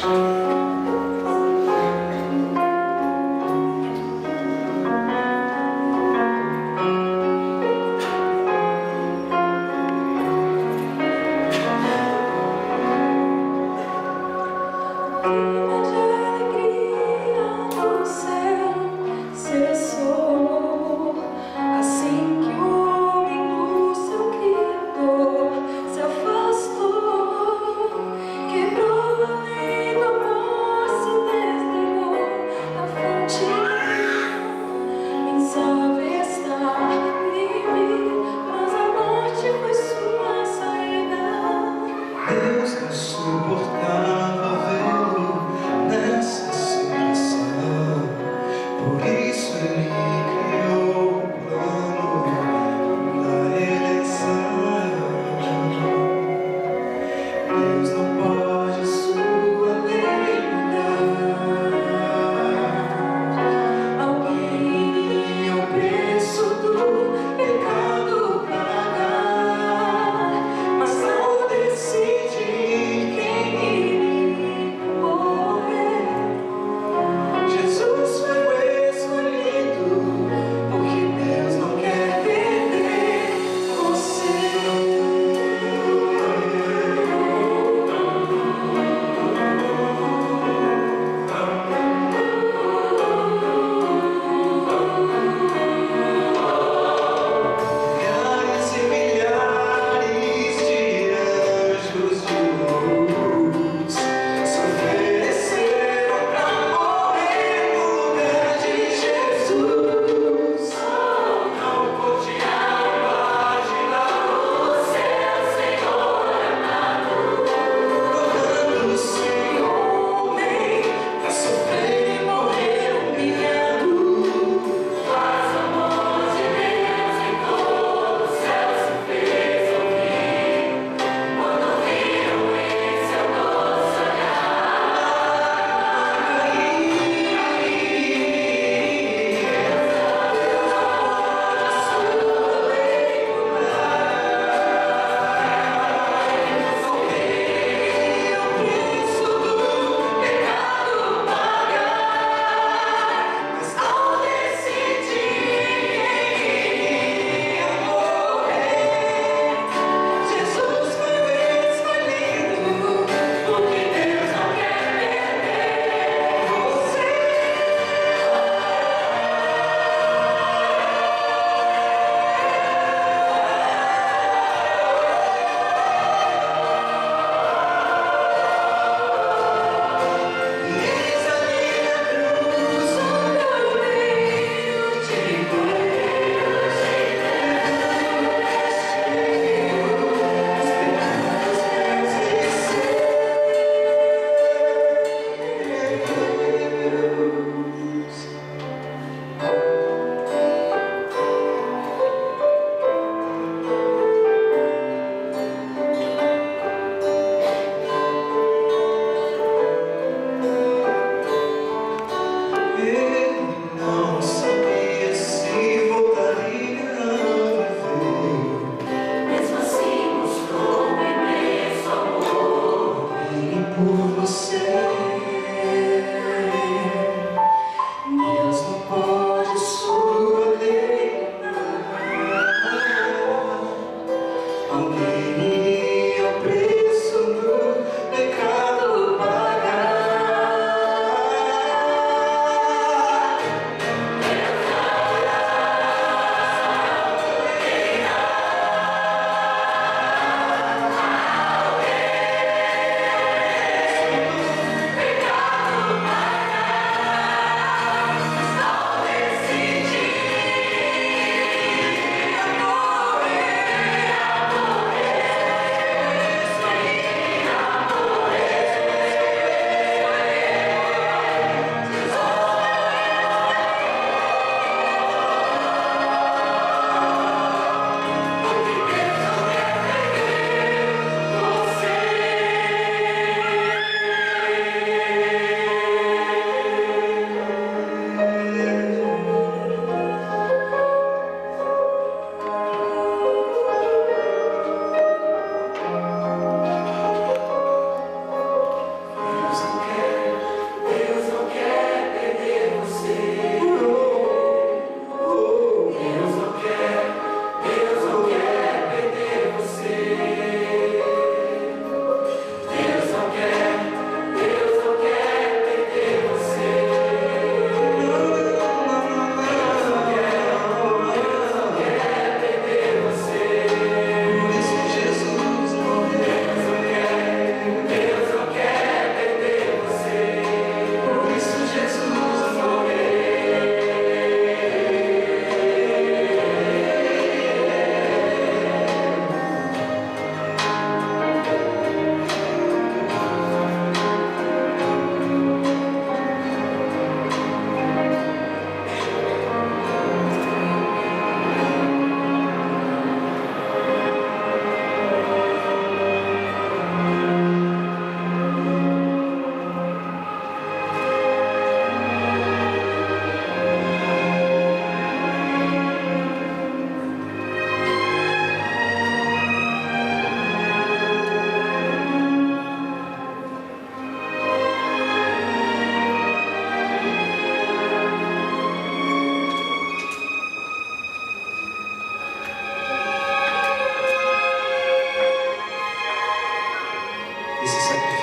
Quem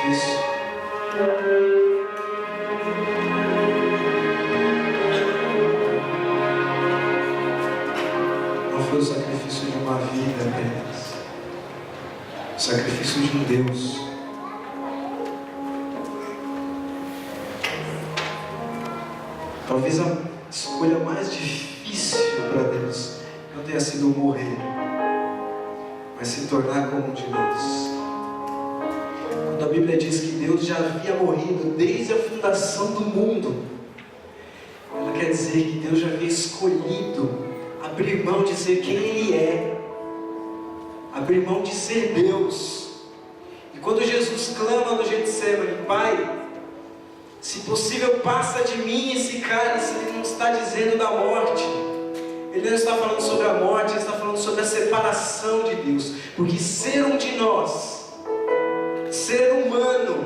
sacrifício. Não foi o sacrifício de uma vida apenas, o sacrifício de um Deus. Talvez a escolha mais difícil para Deus não tenha sido morrer, mas se tornar como um de nós. Quando a Bíblia diz que Deus já havia morrido desde a fundação do mundo, ela quer dizer que Deus já havia escolhido abrir mão de ser quem Ele é, abrir mão de ser Deus. E quando Jesus clama no Getsemane: Pai, se possível passa de mim esse cálice, Ele não está dizendo da morte, Ele não está falando sobre a morte, Ele está falando sobre a separação de Deus. Porque ser um de nós, ser humano,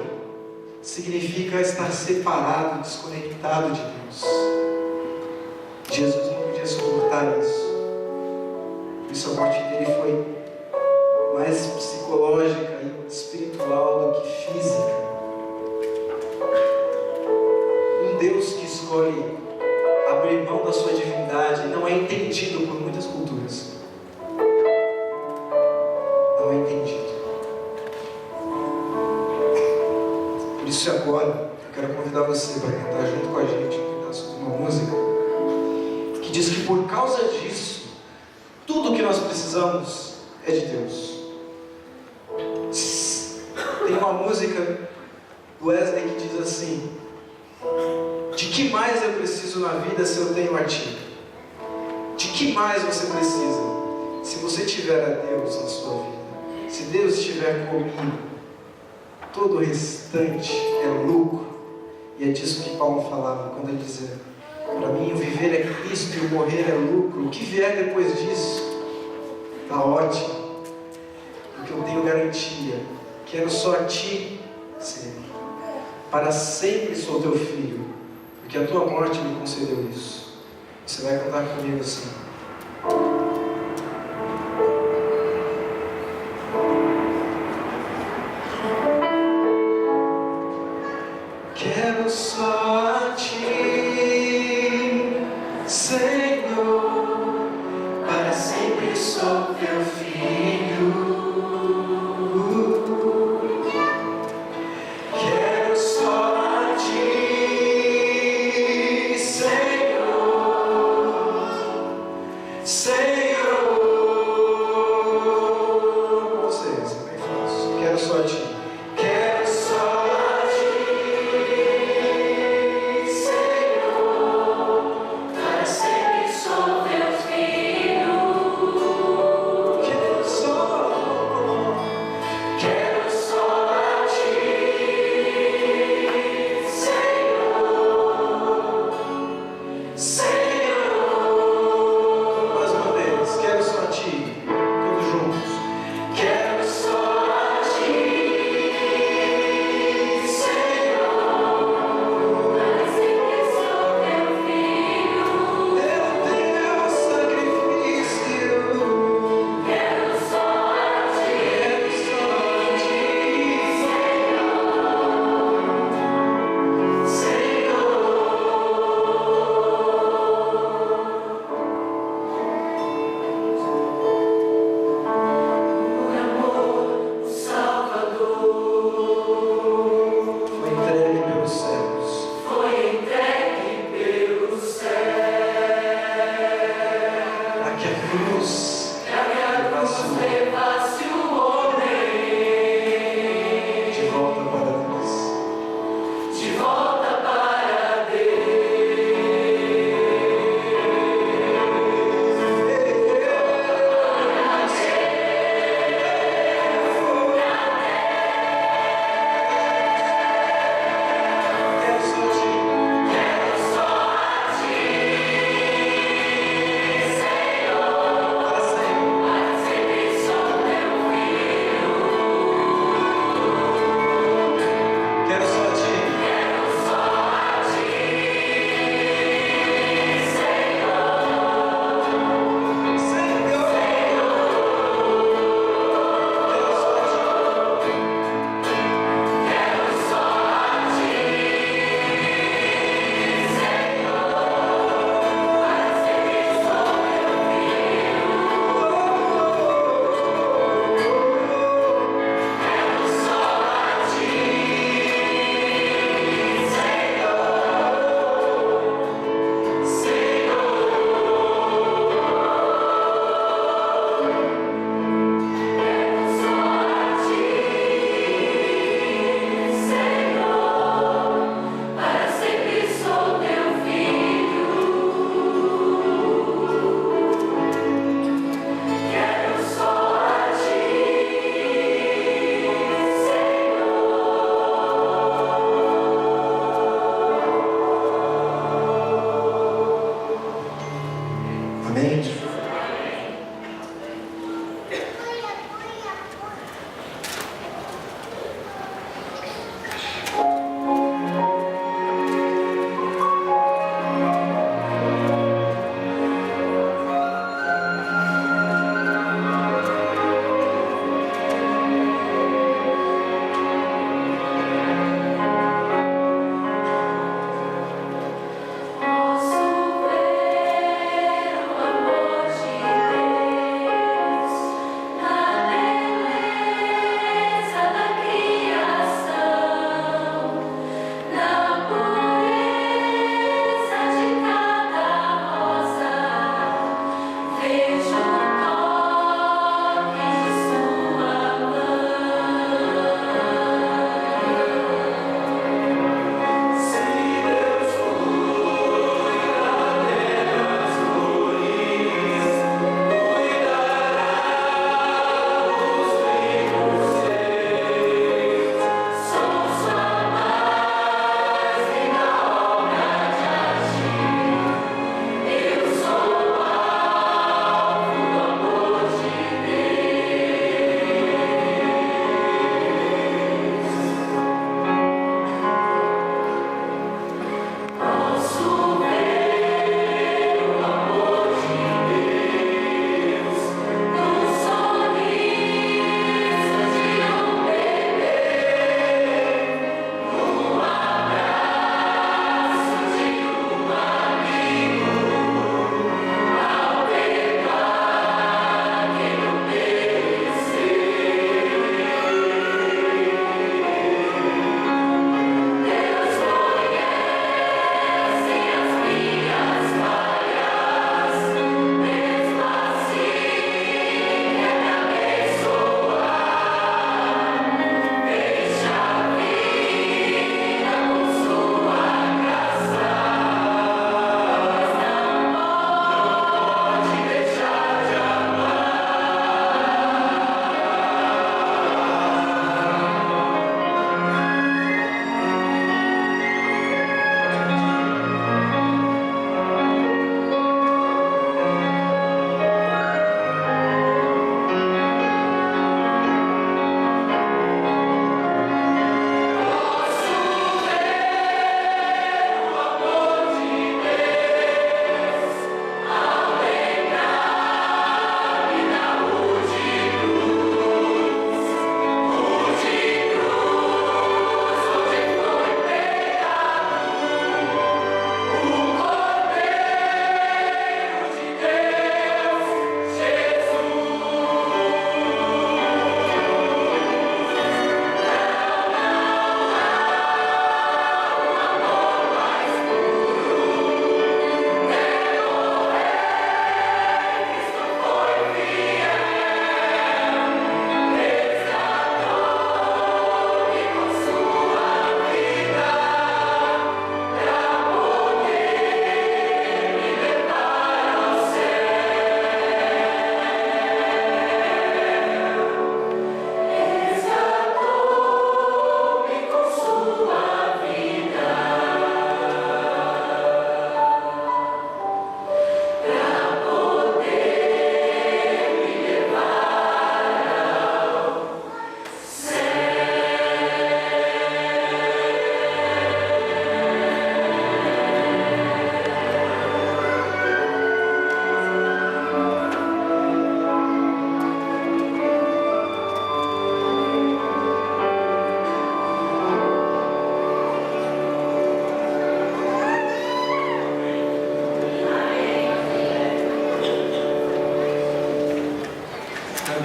significa estar separado, desconectado de Deus. Jesus não podia suportar isso. Por isso a morte dele foi mais psicológica e espiritual do que física. Um Deus que escolhe abrir mão da sua divindade não é entendido por muitas culturas. Não é entendido. Por isso agora eu quero convidar você para cantar junto com a gente um pedaço de uma música que diz que por causa disso, tudo que nós precisamos é de Deus. Tem uma música do Wesley que diz assim: de que mais eu preciso na vida se eu tenho a Ti? De que mais você precisa? Se você tiver a Deus na sua vida, se Deus estiver comigo, todo o restante é lucro. E é disso que Paulo falava quando ele dizia: para mim o viver é Cristo e o morrer é lucro. O que vier depois disso está ótimo, porque eu tenho garantia. Quero só a Ti, Senhor. Para sempre sou Teu filho, porque a Tua morte me concedeu isso. Você vai cantar comigo assim: quero só a Ti, Senhor, para sempre sou Teu filho. Quero só a Ti, Senhor, Senhor. Vocês, é bem fácil. Quero só a Ti. Quero só a Ti, Senhor, para sempre sou Teu filho. Quero só a Ti, Senhor, Senhor. Mais uma vez, quero só a Ti, todos juntos. Quero só a Ti,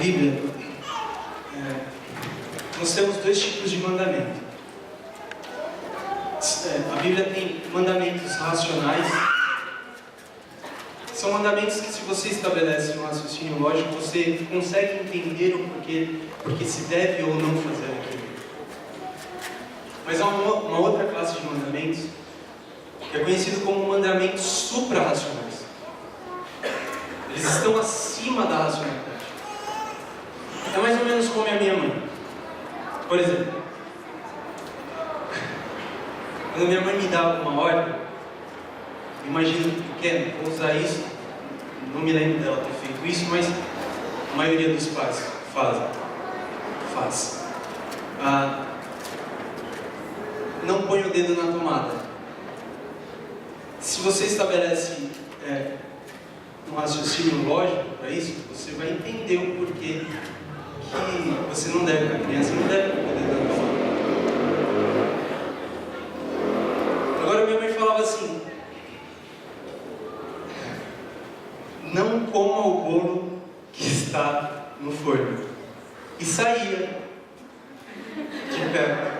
Bíblia, nós temos dois tipos de mandamento. A Bíblia tem mandamentos racionais. São mandamentos que, se você estabelece um raciocínio lógico, você consegue entender o porquê, porque se deve ou não fazer aquilo. Mas há uma outra classe de mandamentos que é conhecido como mandamentos supra-racionais. Eles estão acima da racionalidade. É mais ou menos como a minha mãe. Por exemplo, quando minha mãe me dá uma ordem, imagino pequeno, vou usar isso, não me lembro dela ter feito isso, mas a maioria dos pais faz. Não põe o dedo na tomada. Se você estabelece um raciocínio lógico para isso, você vai entender o porquê que você não deve, a criança não deve pôr o dedo na tomada. Agora minha mãe falava assim: não coma o bolo que está no forno. E saía de perto.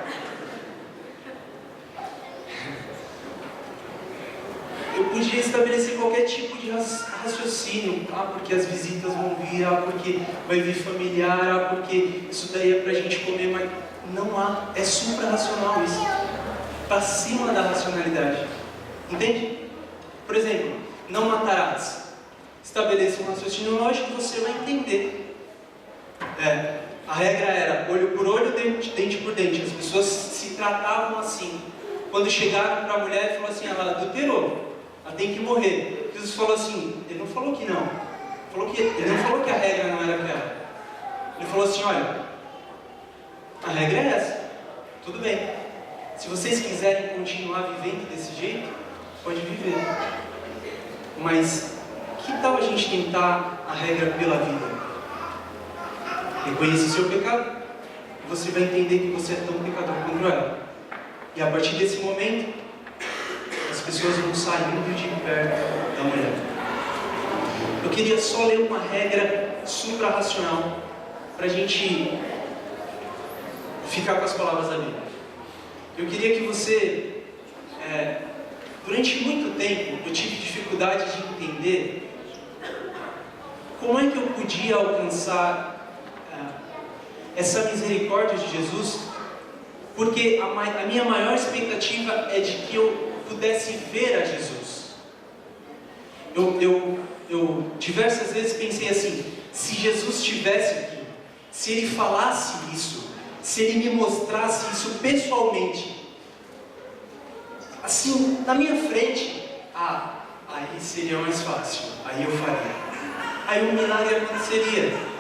Eu podia estabelecer qualquer tipo de raciocínio, porque as visitas vão vir, porque vai vir familiar, porque isso daí é pra gente comer, mas não há, é supra-racional isso. Está acima da racionalidade. Entende? Por exemplo, não matarás. Estabeleça um raciocínio lógico, você vai entender. A regra era olho por olho, dente por dente. As pessoas se tratavam assim. Quando chegaram para a mulher e falou assim: ela adulterou, ela tem que morrer. Jesus falou assim, ele não falou que não. Ele não falou que a regra não era aquela. Ele falou assim: olha, a regra é essa. Tudo bem. Se vocês quiserem continuar vivendo desse jeito, pode viver. Mas que tal a gente tentar a regra pela vida? Reconheça o seu pecado, e você vai entender que você é tão pecador quanto ela. E a partir desse momento, as pessoas vão saindo de perto da mulher. Eu queria só ler uma regra supra-racional para a gente ficar com as palavras da Bíblia. Eu queria que você, durante muito tempo, eu tive dificuldade de entender como é que eu podia alcançar essa misericórdia de Jesus, porque a minha maior expectativa é de que eu pudesse ver a Jesus. Eu diversas vezes pensei assim: se Jesus estivesse aqui, se Ele falasse isso, se Ele me mostrasse isso pessoalmente, assim, na minha frente, aí seria mais fácil, aí eu faria. Aí o milagre aconteceria.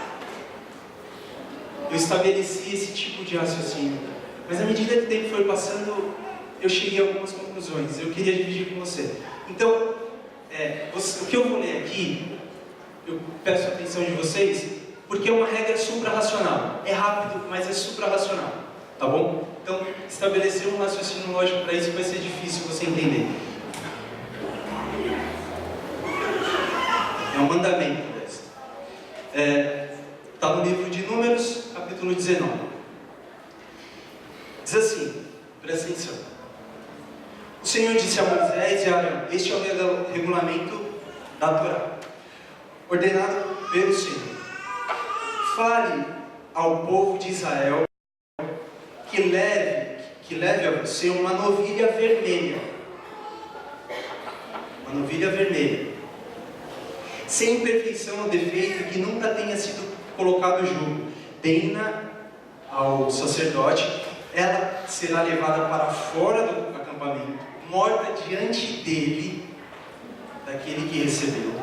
Eu estabeleci esse tipo de raciocínio. Mas à medida que o tempo foi passando, eu cheguei a algumas conclusões. Eu queria dividir com você. Então, o que eu vou ler aqui, eu peço a atenção de vocês, porque é uma regra supra-racional. É rápido, mas é supra-racional. Tá bom? Então, estabelecer um raciocínio lógico para isso vai ser difícil você entender. É um mandamento dessa. Está no livro de Números, capítulo 19. Diz assim, presta atenção. O Senhor disse a Moisés e a Arão: este é o regulamento da Torá, ordenado pelo Senhor. Fale ao povo de Israel que leve a você uma novilha vermelha. Uma novilha vermelha, sem imperfeição ou defeito, que nunca tenha sido colocado jugo. Dê-na ao sacerdote. Ela será levada para fora do acampamento, morta diante dele, daquele que recebeu.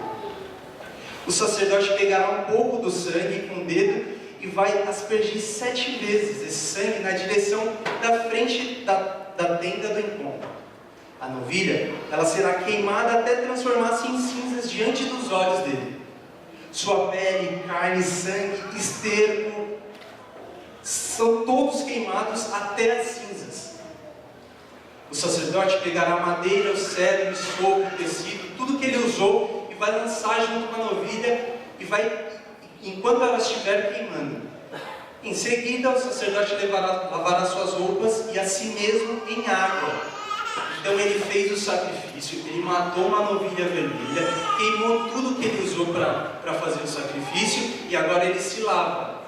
O sacerdote pegará um pouco do sangue com o dedo e vai aspergir 7 vezes esse sangue na direção da frente da tenda do encontro. A novilha, ela será queimada até transformar-se em cinzas diante dos olhos dele. Sua pele, carne, sangue, esterco, são todos queimados até as cinzas. O sacerdote pegará a madeira, o cedro, o estopo, o tecido, tudo que ele usou, e vai lançar junto com a novilha, e vai enquanto ela estiver queimando. Em seguida, o sacerdote lavará suas roupas e a si mesmo em água. Então ele fez o sacrifício, ele matou uma novilha vermelha, queimou tudo que ele usou para fazer o sacrifício e agora ele se lava.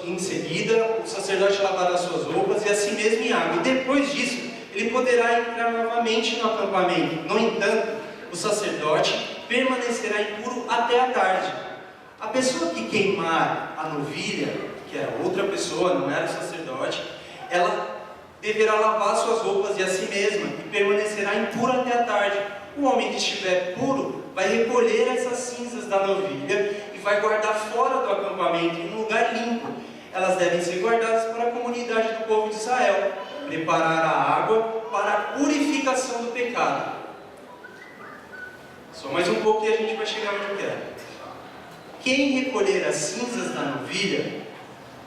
Em seguida, o sacerdote lavará suas roupas e a si mesmo em água. E depois disso, ele poderá entrar novamente no acampamento. No entanto, o sacerdote permanecerá impuro até a tarde. A pessoa que queimar a novilha, que era outra pessoa, não era o sacerdote, ela deverá lavar suas roupas e a si mesma e permanecerá impura até a tarde. O homem que estiver puro vai recolher essas cinzas da novilha e vai guardar fora do acampamento em um lugar limpo. Elas devem ser guardadas para a comunidade do povo de Israel. Preparar a água para a purificação do pecado. Só mais um pouco e a gente vai chegar onde eu quero. Quem recolher as cinzas da novilha,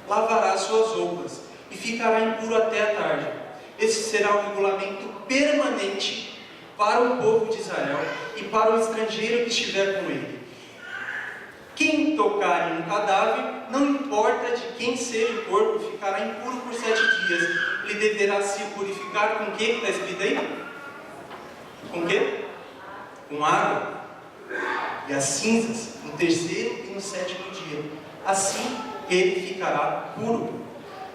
lavará suas roupas e ficará impuro até a tarde. Esse será o regulamento permanente para o povo de Israel e para o estrangeiro que estiver com ele. Quem tocar em um cadáver, não importa de quem seja o corpo, ficará impuro por 7 dias. Ele deverá se purificar com o que está escrito aí? Com o quê? Com água e as cinzas no 3º e no 7º dia. Assim ele ficará puro.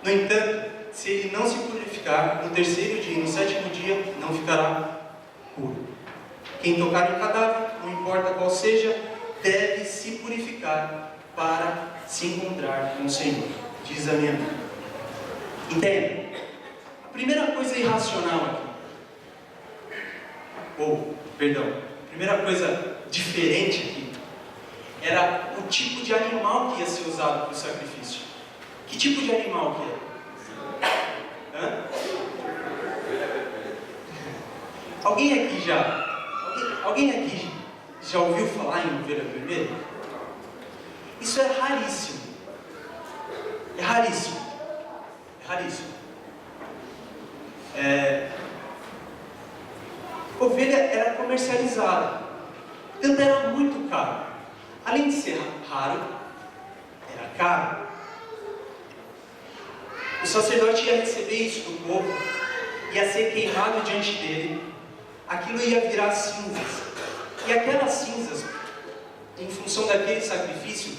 No entanto, se ele não se purificar no 3º dia e no 7º dia, não ficará puro. Quem tocar em cadáver, não importa qual seja, deve se purificar para se encontrar com o Senhor, diz a minha mãe. Entende? A primeira coisa irracional aqui, a primeira coisa diferente aqui, era o tipo de animal que ia ser usado para o sacrifício. Que tipo de animal que era? Alguém aqui já ouviu falar em ovelha vermelha? Isso é raríssimo. É raríssimo. É raríssimo. Ovelha era comercializada. Então era muito caro. Além de ser raro, era caro. O sacerdote ia receber isso do povo, ia ser queimado diante dele, aquilo ia virar cinzas. E aquelas cinzas, em função daquele sacrifício,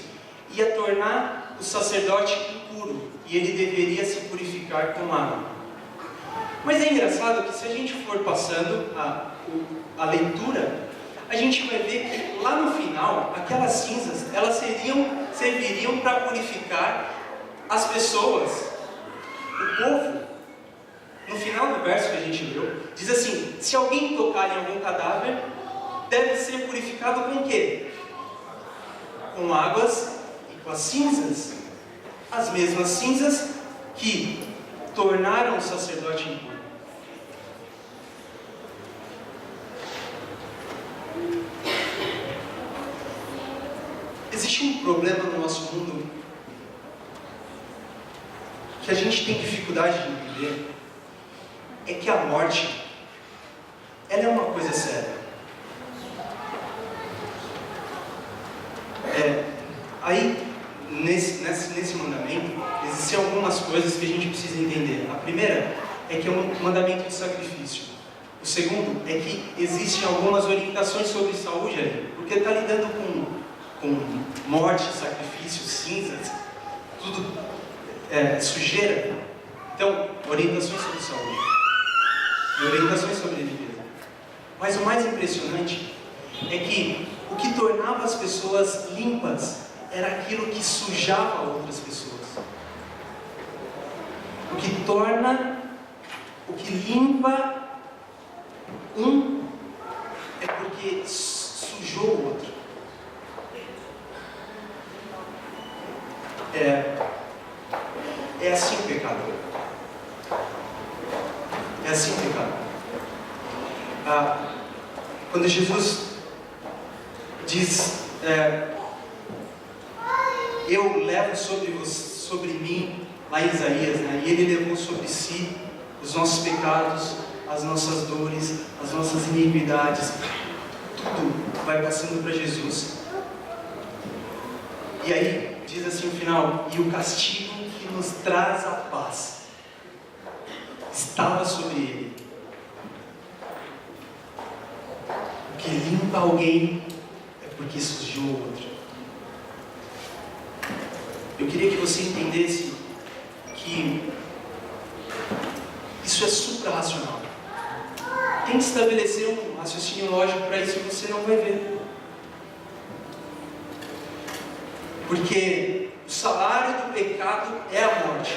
ia tornar o sacerdote impuro, e ele deveria se purificar com água. Mas é engraçado que se a gente for passando a leitura, a gente vai ver que lá no final, aquelas cinzas, elas serviriam para purificar as pessoas, o povo. No final do verso que a gente leu, diz assim: se alguém tocar em algum cadáver, deve ser purificado com o quê? Com águas e com as cinzas. As mesmas cinzas que tornaram o sacerdote impuro. Existe um problema no nosso mundo que a gente tem dificuldade de entender. É que a morte, ela é uma coisa séria. Aí, nesse mandamento, existem algumas coisas que a gente precisa entender. A primeira é que é um mandamento de sacrifício. O segundo é que existem algumas orientações sobre saúde ali, porque está lidando com morte, sacrifício, cinzas, tudo sujeira. Então, orientações sobre saúde e orientações sobre limpeza. Mas o mais impressionante é que o que tornava as pessoas limpas era aquilo que sujava outras pessoas. O que limpa um é porque sujou o outro. É assim o pecado. É assim o pecado. Quando Jesus diz: eu levo sobre mim, lá em Isaías, né? E ele levou sobre si os nossos pecados as nossas dores, as nossas iniquidades, tudo vai passando para Jesus. E aí, diz assim no final, e o castigo que nos traz a paz estava sobre ele. O que limpa alguém é porque sujou o outro. Eu queria que você entendesse que isso é supra-racional. Tem que estabelecer um raciocínio lógico para isso, que você não vai ver. Porque o salário do pecado é a morte.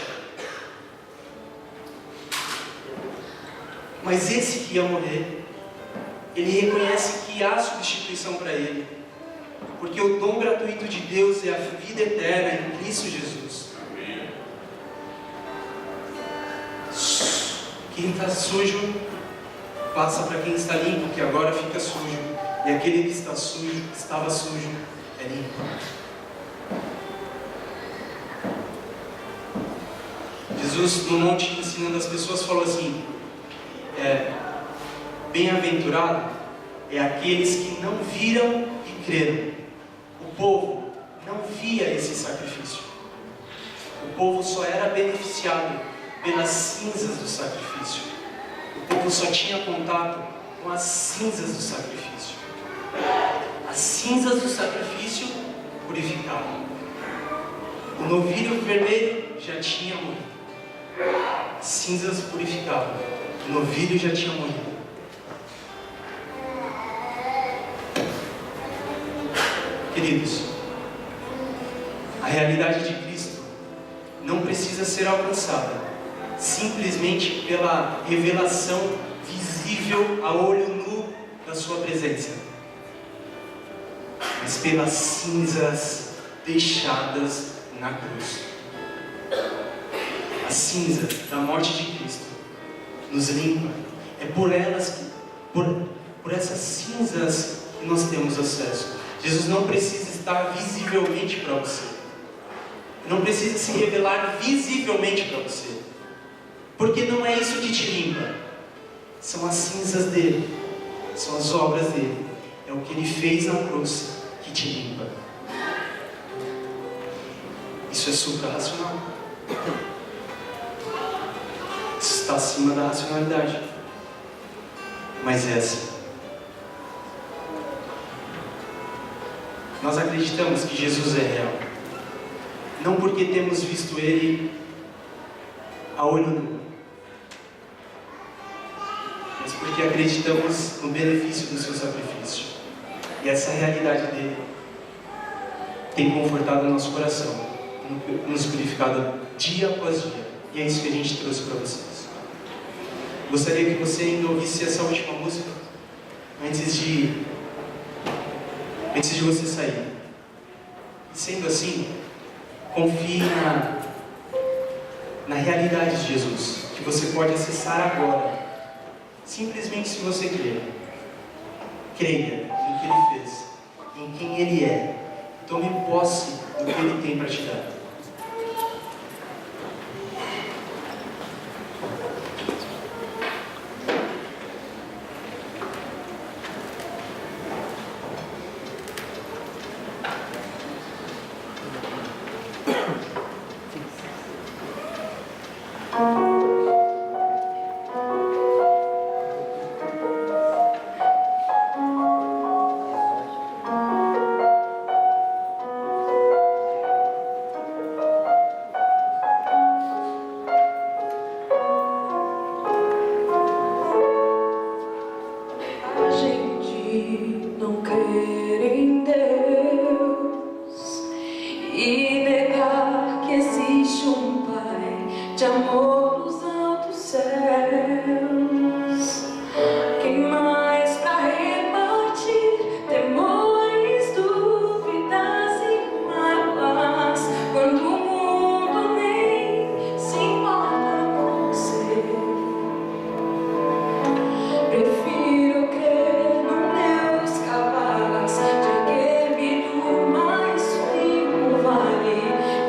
Mas esse que ia morrer, ele reconhece que há substituição para ele. Porque o dom gratuito de Deus é a vida eterna em Cristo Jesus. Quem está sujo, passa para quem está limpo, que agora fica sujo. E aquele que está sujo, que estava sujo, é limpo. Jesus, no monte, ensinando as pessoas, falou assim: bem-aventurado é aqueles que não viram e creram. O povo não via esse sacrifício. O povo só era beneficiado pelas cinzas do sacrifício. O povo só tinha contato com as cinzas do sacrifício. As cinzas do sacrifício purificavam. O novilho vermelho já tinha morrido. As cinzas purificavam. O novilho já tinha morrido. Queridos, a realidade de Cristo não precisa ser alcançada simplesmente pela revelação visível a olho nu da sua presença, mas pelas cinzas deixadas na cruz. A cinza da morte de Cristo nos limpa. É por elas, por essas cinzas que nós temos acesso. Jesus não precisa estar visivelmente para você. Não precisa se revelar visivelmente para você. Porque não é isso que te limpa. São as cinzas dele. São as obras dele. É o que ele fez na cruz que te limpa. Isso é supra-racional. Isso está acima da racionalidade. Mas é assim. Nós acreditamos que Jesus é real. Não porque temos visto Ele a olho nu, mas porque acreditamos no benefício do seu sacrifício. E essa realidade dele tem confortado o nosso coração, nos purificado dia após dia. E é isso que a gente trouxe para vocês. Gostaria que você ainda ouvisse essa última música antes de você sair. E sendo assim, confie na realidade de Jesus, que você pode acessar agora, simplesmente se você crer. Creia no que Ele fez, em quem Ele é. Tome posse do que Ele tem para te dar.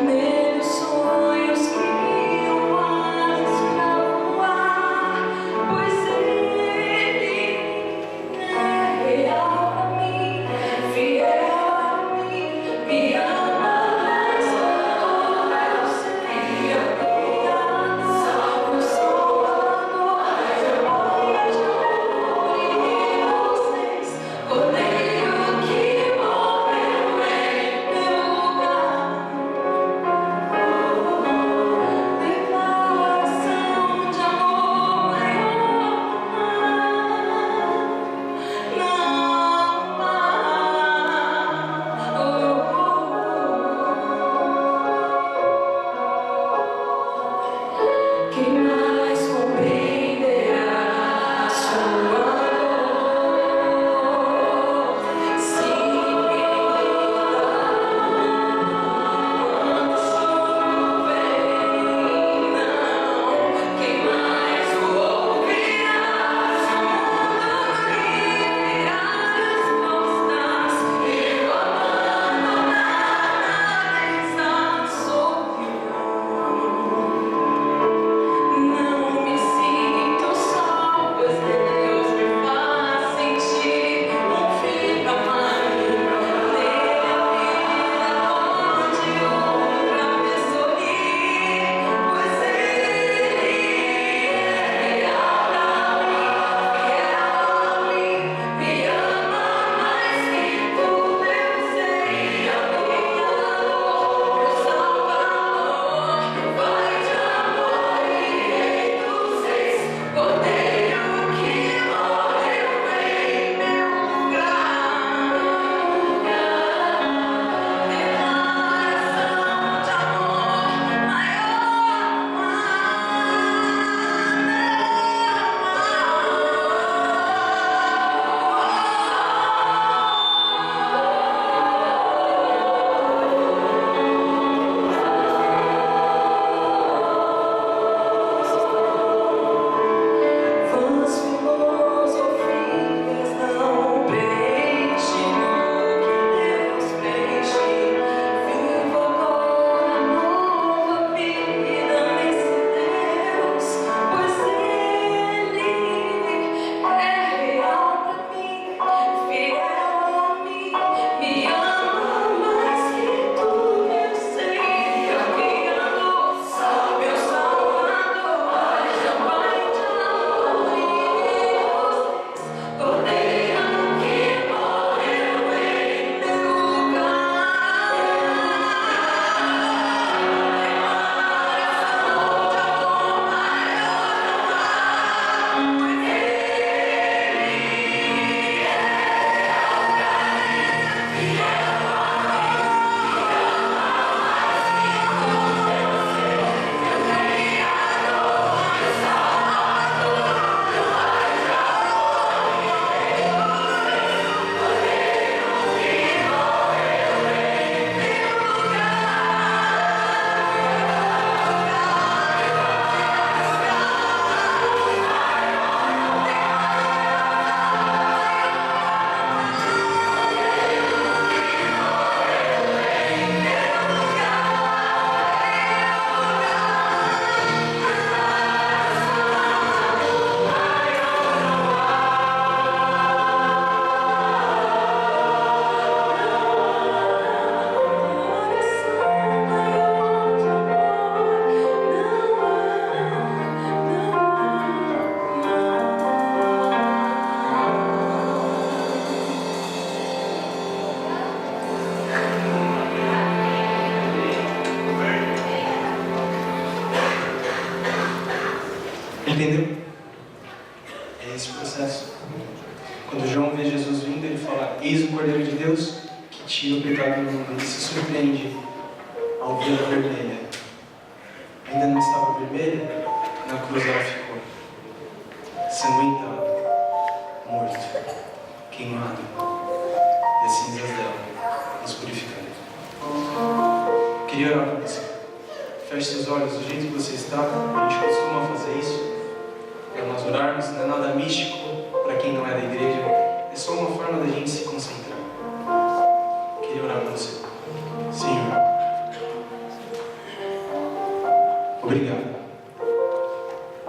Meus sonhos criam Entendeu? É esse o processo. Quando João vê Jesus vindo, ele fala: eis o Cordeiro de Deus que tira o pecado do mundo. Ele se surpreende ao vê-la vermelha. Ainda não estava vermelha, na cruz ela ficou sanguentada, morto, queimado, e as cinzas dela nos purificando. Queria orar por você. Feche seus olhos do jeito que você está. A gente costuma fazer isso para nós orarmos. Não é nada místico para quem não é da igreja. É só uma forma da gente se concentrar. Queria orar por você. Senhor, obrigado.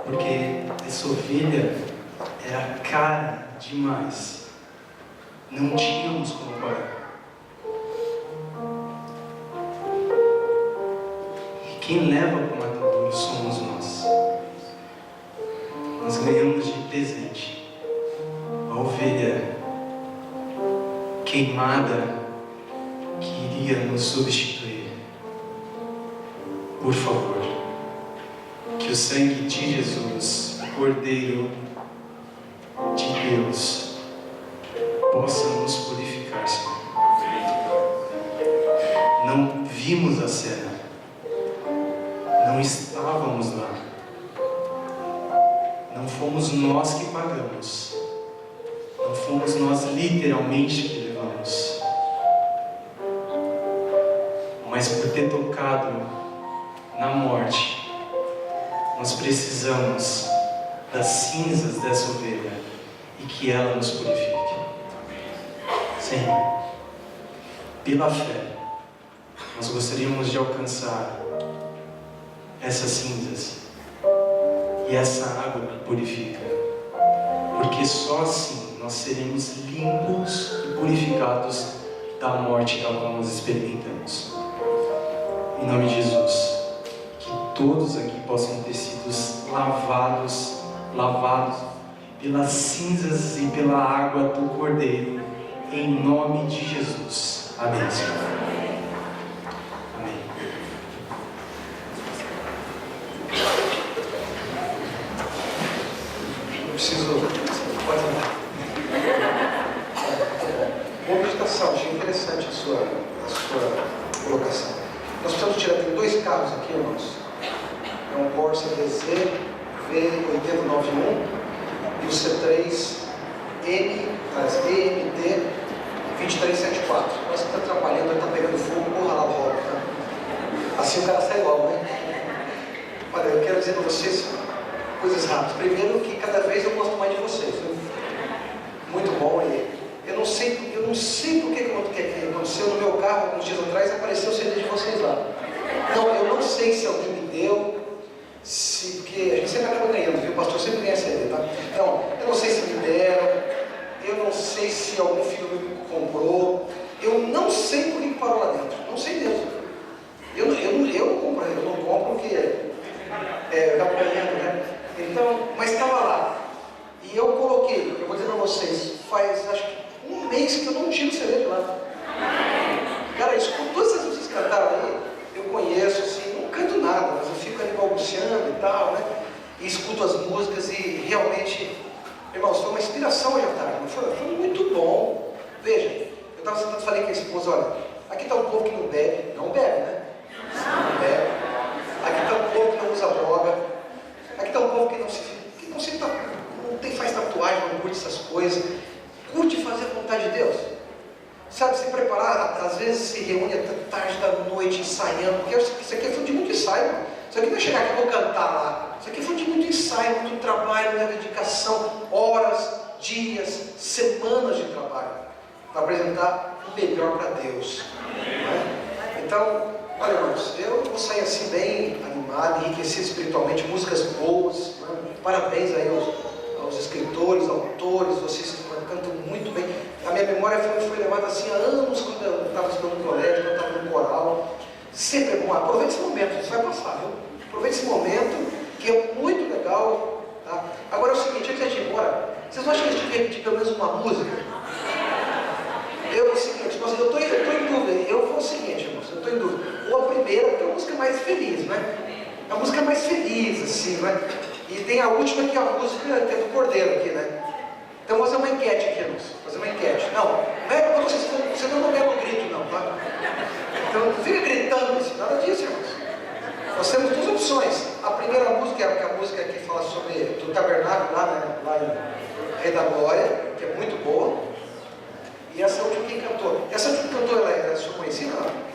Porque essa ovelha era cara demais. Não tínhamos como parar. E quem leva para o matadouro somos nós. Nós ganhamos de presente a ovelha queimada que iria nos substituir. Por favor, que o sangue de Jesus, o Cordeiro de Deus, possa nos purificar, Senhor. Não vimos a cena, não estávamos lá, não fomos nós que pagamos, não fomos nós literalmente que levamos, mas por ter tocado na morte, nós precisamos das cinzas dessa ovelha e que ela nos purifique. Senhor, pela fé, nós gostaríamos de alcançar essas cinzas e essa água que purifica, porque só assim nós seremos limpos e purificados da morte da qual nós experimentamos. Em nome de Jesus, que todos aqui possam ter sido lavados pelas cinzas e pela água do Cordeiro, em nome de Jesus. Amém, Senhor. Amém. Eu preciso... Pode andar. Boa meditação, achei interessante a sua colocação. Nós precisamos tirar, tem 2 carros aqui, irmãos. É um Corsa DZ V8091 e o C3 EMT 2374. Nossa, está atrapalhando, está pegando fogo, porra lá o rolo, tá? Assim o cara sai logo, né? Olha, eu quero dizer para vocês coisas rápidas. Primeiro, que cada vez eu gosto mais de vocês, viu? Muito bom. E eu não sei por que aconteceu no meu carro, alguns dias atrás, apareceu o CD de vocês lá. Não, eu não sei se alguém me deu, porque a gente sempre acaba ganhando, viu? O pastor sempre ganha CD, tá? Então, eu não sei se me deram, eu não sei se algum filho me comprou, eu não sei por que parou lá dentro, não sei mesmo. Eu não compro porque eu acabo ganhando, né? Então, mas estava lá. E eu coloquei, eu vou dizer para vocês, faz acho que 1 mês que eu não tiro o CD de lá. Cara, escuto todas essas músicas que cantaram aí, eu conheço, assim, não canto nada, mas eu fico ali balbuciando e tal, né? E escuto as músicas e realmente, irmãos, foi uma inspiração hoje à tarde, foi muito bom. Veja, eu estava sentado e falei com a esposa, olha, aqui está um povo que não bebe, né? Não bebe. Aqui está um povo que não usa droga. Aqui está um povo que não faz tatuagem, não curte essas coisas. Curte fazer a vontade de Deus. Sabe, se preparar, às vezes se reúne até tarde da noite ensaiando, porque isso aqui é fruto de muito ensaio. Isso aqui não é chegar aqui e vou cantar lá. Isso aqui é fruto de muito ensaio, muito trabalho, muita dedicação, horas, dias, semanas de trabalho, para apresentar o melhor para Deus. Né? Então, olha, irmãos, eu vou sair assim bem animado, enriquecido espiritualmente, músicas boas. Né? Parabéns aí aos escritores, autores, vocês cantam muito bem. A minha memória foi levada assim há anos, quando eu estava estudando no colégio, quando eu estava no coral. Sempre é bom, aproveite esse momento, isso vai passar, viu? Aproveite esse momento, que é muito legal. Tá? Agora é o seguinte, antes de a gente ir embora, vocês não acham que a gente devia repetir pelo menos uma música? Eu estou em dúvida, eu vou o seguinte, irmãos, eu estou em dúvida. Ou a primeira, que é a música mais feliz, né? É a música mais feliz, assim, né? E tem a última que é a música que é do Cordeiro aqui, né? Então vou fazer uma enquete aqui, irmãos. Fazer uma enquete. Não é quando você não pega o grito, não, tá? Então não fica gritando assim, nada disso, irmãos. Nós temos duas opções. A primeira música é a música que fala sobre do tabernáculo lá, né? Lá em Rei da Glória, que é muito boa. E essa última quem cantou? Essa última que cantou, ela é sua conhecida? Não?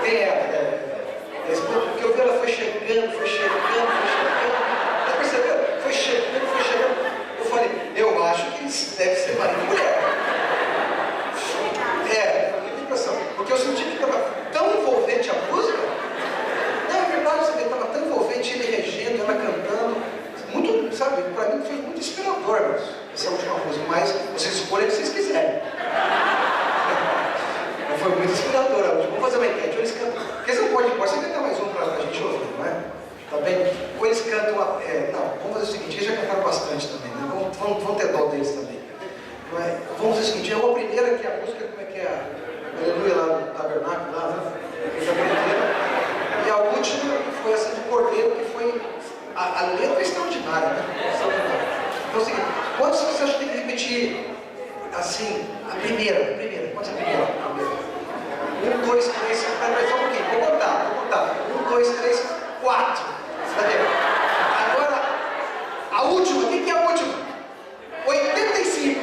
Tem ela, porque eu vi ela foi chegando. Tá percebendo? Foi chegando. Eu falei, eu acho que isso deve ser marido e mulher. Foi muita impressão. Porque eu senti que estava tão envolvente a música. Não, é verdade, você vê, estava tão envolvente, ele regendo, ela cantando. Muito, sabe, para mim foi muito inspirador essa última música. Mas vocês escolhem o que vocês quiserem. Foi muito inspiradora. Vamos fazer uma enquete. Eles cantam. Porque você não pode ir embora, você cantar mais um para a gente ouvir, não é? Tá bem? Ou eles cantam. Não, vamos fazer o seguinte: eles já cantaram bastante também, né? Vamos ter dó deles também. Não é? Vamos fazer o seguinte: a primeira que é a música, como é que é? Aleluia lá no tabernáculo, lá, né? E a última foi essa do Cordeiro, que foi. A letra é extraordinária, né? Então é o seguinte: quantos você acha que tem que repetir assim? A primeira. Pode ser a primeira. 1, 2, 3, espera só um pouquinho, vou contar. 1, 2, 3, 4. Está vendo? Agora, a última, o que é a última? 85.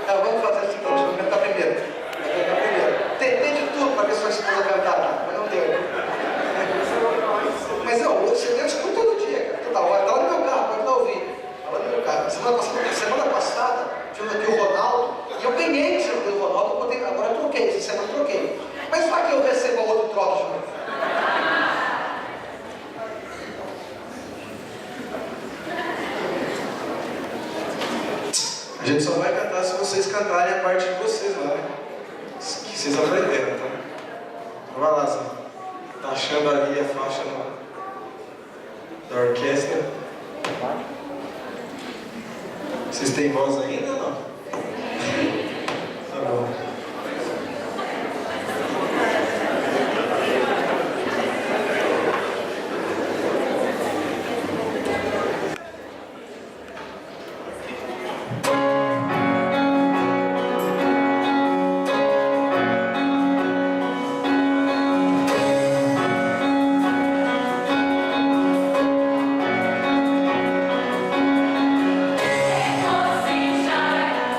Então, vamos fazer o seguinte, vamos cantar primeiro. Tem de tudo para ver se sua esposa cantar, mas não deu. Mas não, você escuta todo dia, cara, toda hora. Está lá no meu carro, pode não ouvir. Está lá no meu carro. Semana passada, tivemos aqui o Ronaldo, e eu ganhei o celular do Ronaldo, agora eu troquei, essa semana eu troquei. Mas para que eu receba outro troço de novo? A gente só vai cantar se vocês cantarem a parte de vocês lá, né? Que vocês aprenderam, tá? Então vai lá, Zé. Tá achando ali a faixa da orquestra? Vocês têm voz ainda ou não? Tá bom. Você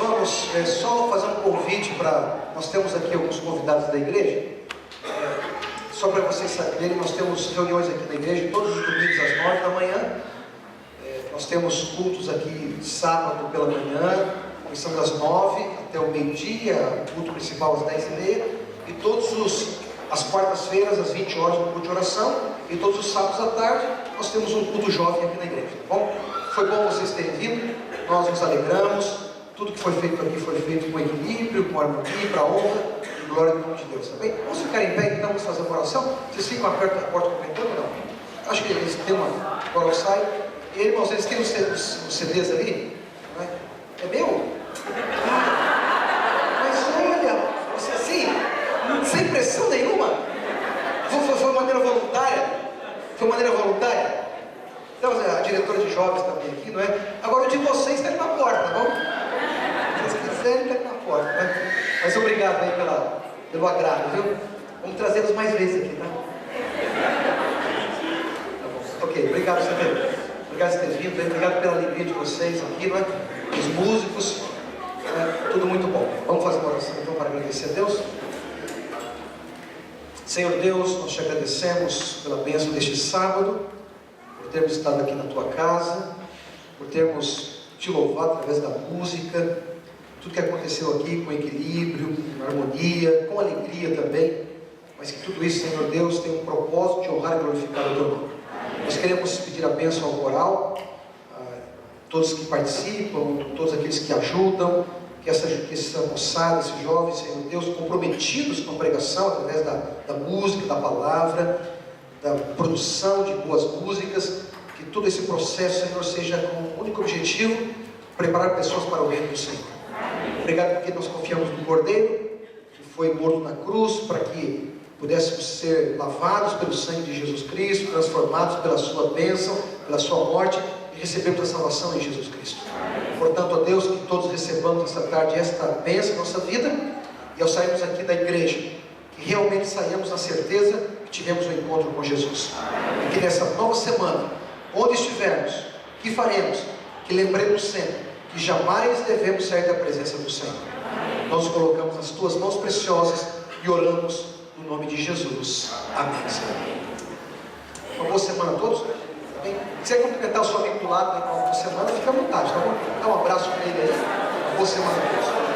vamos só fazer um convite para... Nós temos aqui alguns convidados da igreja. Só para vocês saberem, nós temos reuniões aqui na igreja todos os domingos às 9 da manhã. Nós temos cultos aqui sábado pela manhã, começando das 9 até o meio-dia, culto principal às 10h30. E as quartas-feiras, às 20 horas, um culto de oração. E todos os sábados à tarde, nós temos um culto jovem aqui na igreja. Tá bom? Foi bom vocês terem vindo, nós nos alegramos. Tudo que foi feito aqui foi feito com equilíbrio, com harmonia, para a honra e glória do nome de Deus. Tá bem? Vamos ficar em pé então, vamos fazer uma oração. Vocês ficam aperto da porta comentando ou não? Acho que eles têm uma. Agora eu saio. E irmãos, eles têm os CDs ali? Não é? É meu? Mas olha, você assim, sem pressão nenhuma. Foi maneira voluntária. Foi maneira voluntária. Então, a diretora de jovens também aqui, não é? Agora o de vocês está ali na porta, tá bom? Se vocês quiserem, está ali na porta, né? Mas obrigado aí pelo agrado, viu? Vamos trazê-los mais vezes aqui, tá? Tá bom. Ok, obrigado por ter vindo, obrigado pela alegria de vocês aqui, não é? Os músicos, tudo muito bom. Vamos fazer uma oração então para agradecer a Deus. Senhor Deus, nós te agradecemos pela bênção deste sábado, por termos estado aqui na tua casa, por termos te louvado através da música, tudo que aconteceu aqui com equilíbrio, com harmonia, com alegria também, mas que tudo isso, Senhor Deus, tem um propósito de honrar e glorificar o teu nome. Nós queremos pedir a bênção ao coral, a todos que participam, todos aqueles que ajudam, que essa moçada, esses jovens, Senhor Deus, comprometidos com a pregação através da música, da palavra, da produção de boas músicas, que todo esse processo, Senhor, seja com o único objetivo, preparar pessoas para o reino do Senhor. Obrigado porque nós confiamos no Cordeiro, que foi morto na cruz, para que pudéssemos ser lavados pelo sangue de Jesus Cristo, transformados pela sua bênção, pela sua morte, e recebemos a salvação em Jesus Cristo. Portanto, ó Deus, que todos recebamos esta tarde esta bênção em nossa vida, e ao sairmos aqui da igreja, que realmente saímos na certeza que tivemos um encontro com Jesus. E que nessa nova semana, onde estivermos, que faremos, que lembremos sempre que jamais devemos sair da presença do Senhor. Nós nos colocamos nas tuas mãos preciosas e oramos no nome de Jesus. Amém, Senhor. Uma boa semana a todos. Se quiser cumprimentar o seu amigo do lado na boa semana, fica à vontade, tá bom? Dá um abraço para ele aí. Uma boa semana a todos.